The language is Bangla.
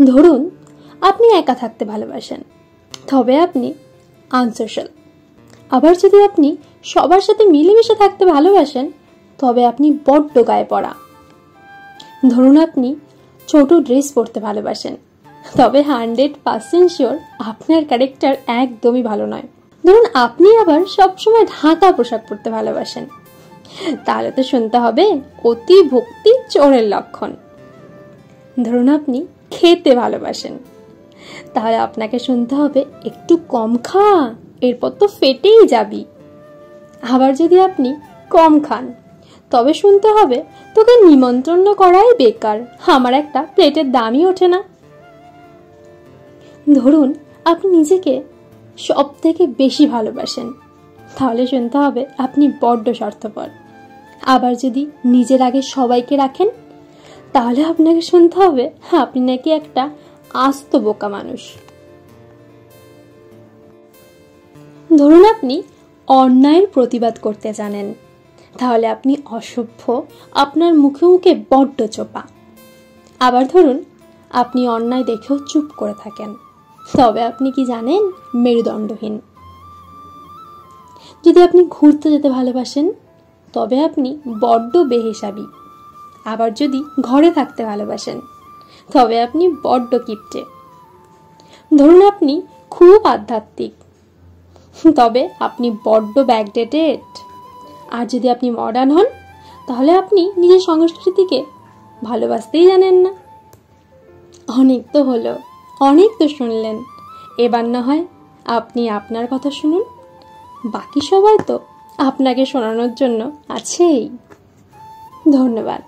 ধরুন আপনি একা থাকতে ভালোবাসেন, তবে আপনি আনসোশ্যাল। আবার যদি আপনি সবার সাথে মিলেমিশে থাকতে ভালোবাসেন, তবে আপনি বড্ড গায়ে পড়া। ধরুন আপনি ছোট ড্রেস পরতে ভালোবাসেন, তবে 100% শিওর আপনার ক্যারেক্টার একদমই ভালো নয়। ধরুন আপনি আবার সবসময় ঢাকা পোশাক পরতে ভালোবাসেন, তাহলে তো শুনতে হবে অতি ভক্তি চোরের লক্ষণ। ধরুন আপনি খেতে ভালোবাসেন, তাহলে আপনাকে শুনতে হবে একটু কম খা, এরপর তো ফেটেই যাবি। আবার যদি আপনি কম খান, তবে শুনতে হবে তোকে নিমন্ত্রণ করাই বেকার, আমার একটা প্লেটের দামই ওঠে না। ধরুন আপনি নিজেকে সব থেকে বেশি ভালোবাসেন, তাহলে শুনতে হবে আপনি বড্ড স্বার্থপর। আবার যদি নিজের আগে সবাইকে রাখেন, তাহলে আপনাকে শুনতে হবে আপনি নাকি একটা আস্ত বোকা মানুষ। ধরুন আপনি অন্যায়ের প্রতিবাদ করতে জানেন, তাহলে আপনি অসভ্য, আপনার মুখে মুখে বড্ড চোপা। আবার ধরুন আপনি অন্যায় দেখেও চুপ করে থাকেন, তবে আপনি কি জানেন মেরুদণ্ডহীন। যদি আপনি ঘুরতে যেতে ভালোবাসেন, তবে আপনি বড্ড বেহিসাবি। আবার যদি ঘরে থাকতে ভালোবাসেন, তবে আপনি বড্ড কিপটে। ধরুন আপনি খুব আধ্যাত্মিক, তবে আপনি বড্ড ব্যাকডেটেড। আর যদি আপনি মডার্ন হন, তাহলে আপনি নিজের সংস্কৃতিকে ভালোবাসতেই জানেন না। অনেক তো হলো, অনেক তো শুনলেন, এবার না হয় আপনি আপনার কথা শুনুন। বাকি সবাই তো আপনাকে শোনানোর জন্য আছেই। ধন্যবাদ।